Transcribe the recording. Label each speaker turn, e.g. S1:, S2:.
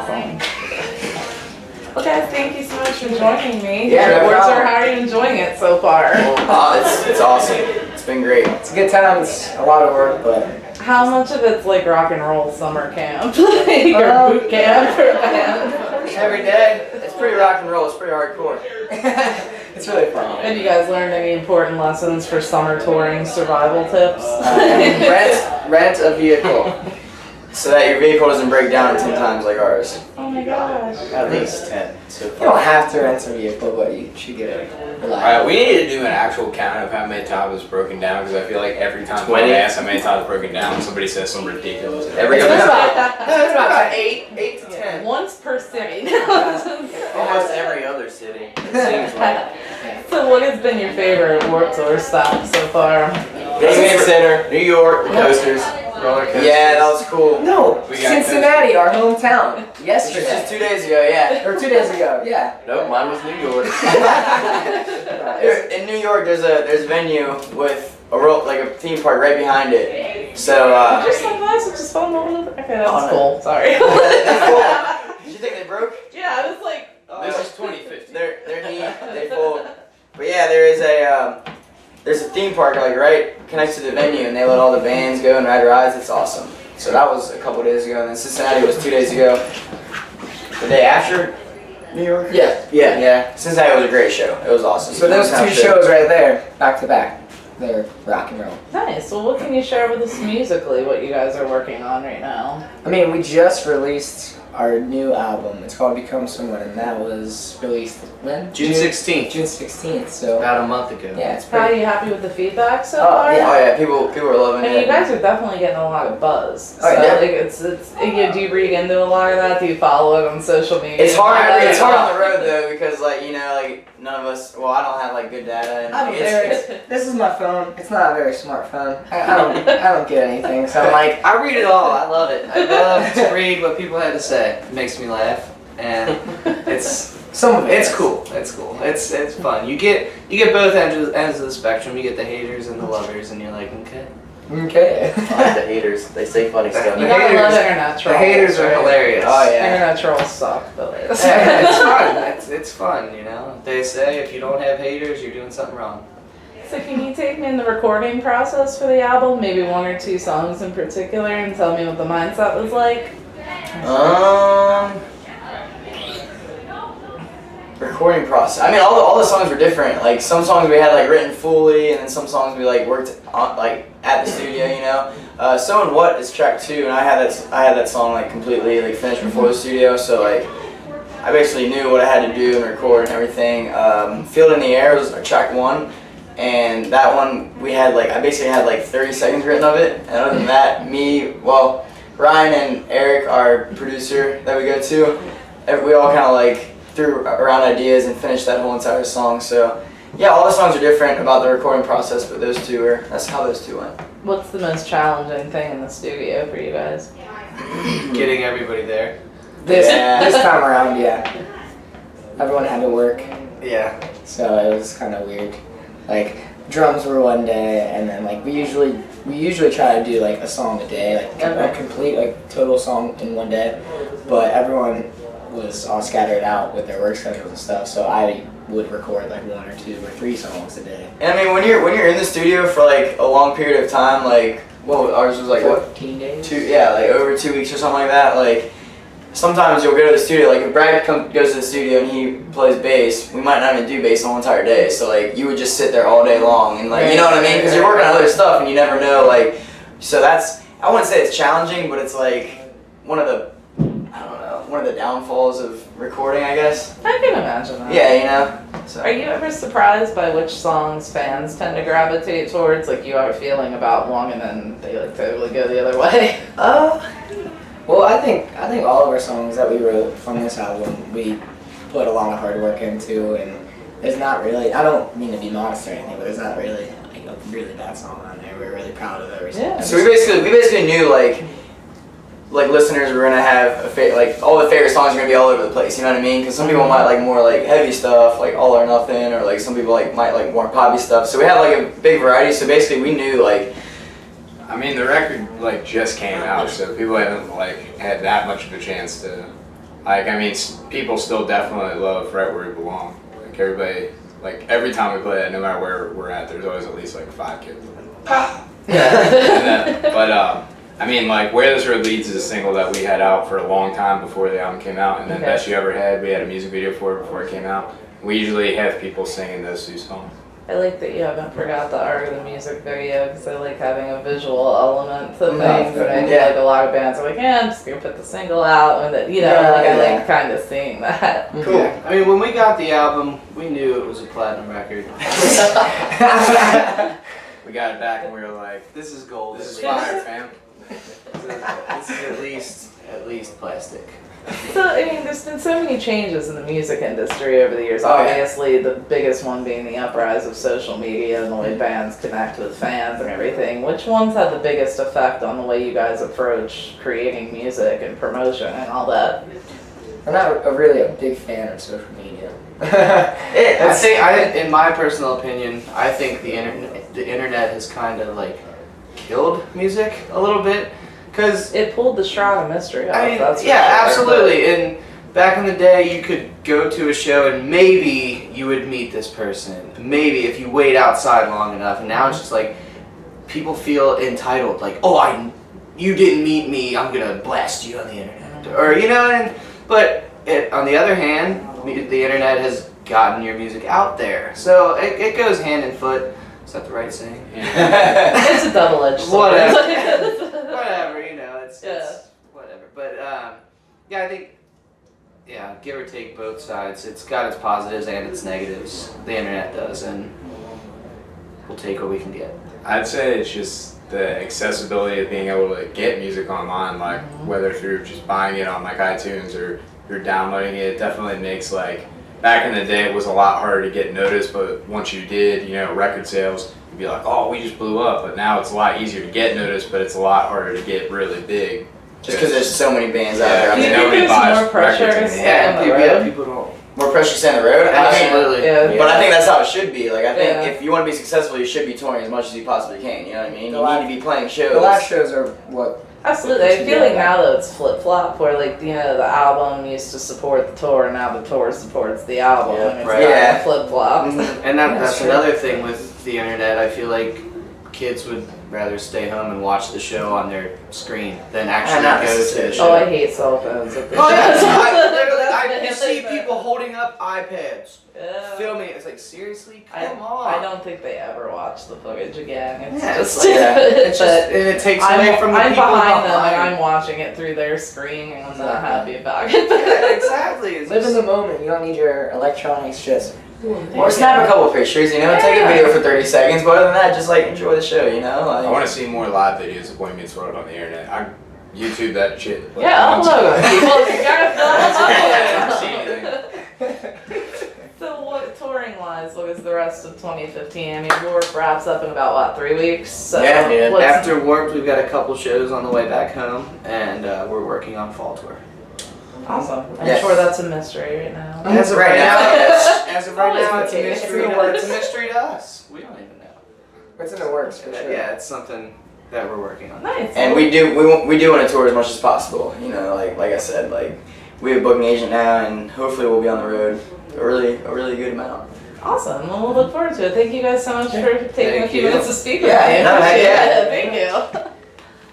S1: Awesome. Well, guys, thank you so much for joining me.
S2: Yeah, no
S1: Or
S2: problem.
S1: how are you enjoying it so far?
S2: It's awesome. It's been great. It's a good time. It's a lot of work, but
S1: How much of it's like rock and roll summer camp? Like, or boot camp for band?
S2: every day it's pretty rock and roll. It's pretty hardcore. It's really fun.
S1: Have you guys learned any important lessons for summer touring survival tips?
S2: Rent a vehicle so that your vehicle doesn't break down 10 times like ours.
S1: Oh my gosh.
S3: At least 10 so
S2: You
S3: far.
S2: don't have to rent a vehicle, but you should get it.
S4: Alright, we need to do an actual count of how many times it's broken down because I feel like every time
S3: 20.
S4: I ask how many times it's broken down, somebody says something ridiculous.
S2: Every
S1: It's
S2: other
S1: about-
S2: time. No, it's about 8 to 10.
S1: Once per city.
S3: Almost every other city, it seems like.
S1: So what has been your favorite Warped Tour stop so far?
S2: David Center, New York, the coasters.
S3: Roller coasters.
S2: Yeah, that was cool. No,
S4: We got
S2: Cincinnati, our hometown.
S3: Yesterday.
S2: Yesterday. Just 2 days ago, yeah. Or 2 days ago, yeah.
S3: Nope, mine was New York.
S2: In New York, there's a venue with a theme park right behind it. So
S1: Just so nice, it's just fun. Okay, that's
S2: Oh, no.
S1: cool. Sorry.
S2: they're full. Did you think they broke?
S1: Yeah, I was like,
S4: This is 2050.
S2: They're neat. They full. But yeah, there's a theme park like right connected to the venue, and they let all the bands go and ride rides. It's awesome. So that was a couple days ago, and then Cincinnati was 2 days ago. The day after New York. Yeah. Cincinnati was a great show. It was awesome. So those two shows right there, back to back, they're rock and roll.
S1: nice. Well, what can you share with us musically? What you guys are working on right now?
S5: I mean, we just released our new album. It's called Become Someone, and that was released when?
S3: June 16th,
S5: June 16th, so
S3: about a month ago.
S5: yeah, it's
S1: How are
S5: pretty...
S1: you happy with the feedback so
S5: Oh,
S1: far?
S5: yeah.
S2: Oh yeah, people are loving
S1: I mean, you
S2: it.
S1: guys are definitely getting a lot of buzz.
S2: Oh,
S1: So,
S2: yeah.
S1: like, it's do you read into a lot of that? Do you follow it on social media?
S2: It's hard.
S1: Yeah.
S2: It's hard on the road though because none of us. Well, I don't have good data. And
S5: I'm
S2: it's-
S5: very, this is my phone. It's not a very smart phone. I don't get anything, so I'm like,
S3: I read it all. I love it. I love to read what people had to say. It makes me laugh, and it's
S5: some of it.
S3: it's cool. It's cool. It's fun. You get both ends of the spectrum. You get the haters and the lovers, and you're like, okay.
S5: Okay.
S3: I like the haters. They say funny stuff.
S1: You
S3: The
S1: gotta love
S3: haters,
S1: internet trolls.
S3: the haters are
S1: right?
S3: hilarious.
S2: Oh yeah.
S1: Internet trolls suck, but like,
S3: Yeah, it's fun. It's fun, you know. They say if you don't have haters, you're doing something wrong.
S1: So can you take me in the recording process for the album? Maybe one or two songs in particular, and tell me what the mindset was like.
S2: Recording process. I mean, all the songs were different. Like some songs we had written fully, and then some songs we worked on at the studio. You know. So and What is track 2, and I had that song completely finished before the studio. So I basically knew what I had to do and record and everything. Field in the Air was track 1, and that one we had I basically had 30 seconds written of it. And other than that, Ryan and Eric, our producer that we go to, we all kind of threw around ideas and finished that whole entire song. So yeah, all the songs are different about the recording process, but that's how those two went.
S1: What's the most challenging thing in the studio for you guys?
S3: Getting everybody there.
S5: This
S2: Yeah.
S5: time around, yeah. Everyone had to work,
S3: Yeah.
S5: so it was kind of weird. Drums were one day, and then we usually try to do a song a day, a complete total song in one day. But everyone was all scattered out with their work schedules and stuff, so I would record 1 or 2 or 3 songs a day.
S2: And I mean, when you're in the studio for a long period of time, ours was
S5: 14 days.
S2: over 2 weeks or something like that. Sometimes you'll go to the studio. If Brad goes to the studio and he plays bass, we might not even do bass the whole entire day. So you would just sit there all day long, and you know what I mean? Because you're working on other stuff and you never know. So that's, I wouldn't say it's challenging, but it's one of the downfalls of recording, I guess.
S1: I can imagine that.
S2: Yeah, you know. So.
S1: Are you ever surprised by which songs fans tend to gravitate towards? You have a feeling about one and then they totally go the other way.
S5: Well, I think all of our songs that we wrote from this album, we put a lot of hard work into, and there's not really, I don't mean to be modest or anything, but there's not really a really bad song on there. We're really proud of every song.
S1: Yeah.
S2: So we basically knew listeners were gonna have all the favorite songs are gonna be all over the place. You know what I mean? Because some people might like more heavy stuff, All or Nothing, or some people might like more poppy stuff. So we had a big variety. So basically we knew
S4: I mean, the record just came out, so people haven't had that much of a chance to Like, I mean, people still definitely love Right Where We Belong. Like, everybody, like, every time we play it, no matter where we're at, there's always at least, like, 5 kids. But, I mean, like, Where This Road Leads is a single that we had out for a long time before the album came out. And then Best You Ever Had, we had a music video for it before it came out. We usually have people singing those 2 songs.
S1: I like that you haven't forgot the art of the music video because I like having a visual element to things, and I feel like a lot of bands are like, yeah, I'm just gonna put the single out, and that, you know, I like kind of seeing that.
S3: Cool. Yeah. I mean, when we got the album, we knew it was a platinum record.
S4: We got it back and we were like,
S3: this is gold.
S4: this is fire, fam.
S3: This is at least plastic.
S1: So, I mean, there's been so many changes in the music industry over the years. Obviously, the biggest one being the uprise of social media and the way bands connect with fans and everything. Which ones had the biggest effect on the way you guys approach creating music and promotion and all that?
S5: I'm not really a big fan of social media.
S3: In my personal opinion, I think the internet has kind of like killed music a little bit. Cause
S1: it pulled the shroud of mystery off.
S3: I mean,
S1: that's
S3: yeah,
S1: sure.
S3: absolutely. And back in the day, you could go to a show and maybe you would meet this person. Maybe if you wait outside long enough. And now it's just like people feel entitled. Like, oh, you didn't meet me. I'm gonna blast you on the internet. Or you know. But on the other hand, the internet has gotten your music out there. So it goes hand in foot. Is that the right saying?
S1: It's a double-edged sword.
S3: Whatever, you know, it's whatever. But yeah, I think give or take both sides. It's got its positives and its negatives. The internet does, and we'll take what we can get.
S4: I'd say it's just the accessibility of being able to get music online, like whether through just buying it on like iTunes or you're downloading it. It definitely makes like back in the day it was a lot harder to get noticed, but once you did, you know, record sales, you'd be like, oh, we just blew up. But now it's a lot easier to get noticed, but it's a lot harder to get really big.
S2: Just because there's so many bands out there. I
S1: Do you
S2: mean,
S1: think
S2: nobody
S1: there's
S2: buys
S1: more pressure to
S2: records
S1: stay on the road?
S3: People don't.
S2: More pressure to stay on the road?
S3: Absolutely.
S2: But I think that's how it should be. Like, I think if you want to be successful, you should be touring as much as you possibly can. You know what I mean? You need to be playing shows.
S5: The live shows are what.
S1: Absolutely. I feel like now though it's flip-flop where like, you know, the album used to support the tour and now the tour supports the album.
S2: Yeah,
S1: and it's
S2: right.
S1: kind of flip-flop.
S3: And that's another thing with the internet. I feel like kids would rather stay home and watch the show on their screen than actually go to the show.
S1: Oh, I hate cell phones.
S3: Oh yeah, you see people holding up iPads, filming it. It's like, seriously, come on.
S1: I don't think they ever watch the footage again. It's
S3: Yeah,
S1: just,
S3: it's just and it takes away from the
S1: I'm
S3: people
S1: behind them and
S3: behind.
S1: I'm watching it through their screen and I'm not happy about it.
S3: Yeah, exactly. It's
S5: Live in the moment. You don't need your electronics just.
S2: Or snap a couple pictures, you know, take a video for 30 seconds, but other than that, just like enjoy the show, you know? Like,
S4: I want to see more live videos of BoyMeetsWorld on the internet. I YouTube that shit. Like,
S1: Yeah,
S4: once.
S1: upload them. People, you gotta
S4: I've never seen anything.
S1: So what, touring-wise, what is the rest of 2015? I mean, Warp wraps up in about, what, 3 weeks? So
S2: Yeah.
S1: what's-
S3: After Warped, we've got a couple shows on the way back home, and we're working on fall tour.
S1: Awesome. I'm
S2: Yes.
S1: sure that's a mystery right now.
S3: As of
S2: Right now, yes.
S3: as of right
S1: Always
S3: now,
S1: the
S3: it's a
S1: case.
S3: mystery. It's a mystery to us. We don't even know.
S5: It's in the works for sure.
S3: Yeah, it's something that we're working on.
S1: Nice.
S2: And we do want to tour as much as possible, you know, like I said, like we have a booking agent now and hopefully we'll be on the road a really good amount.
S1: Awesome. Well, we'll look forward to it. Thank you guys so much for taking a
S3: Thank
S1: few
S3: you.
S1: minutes to speak with
S2: Yeah,
S1: me.
S2: no,
S1: Appreciate
S2: yeah.
S1: it. Thank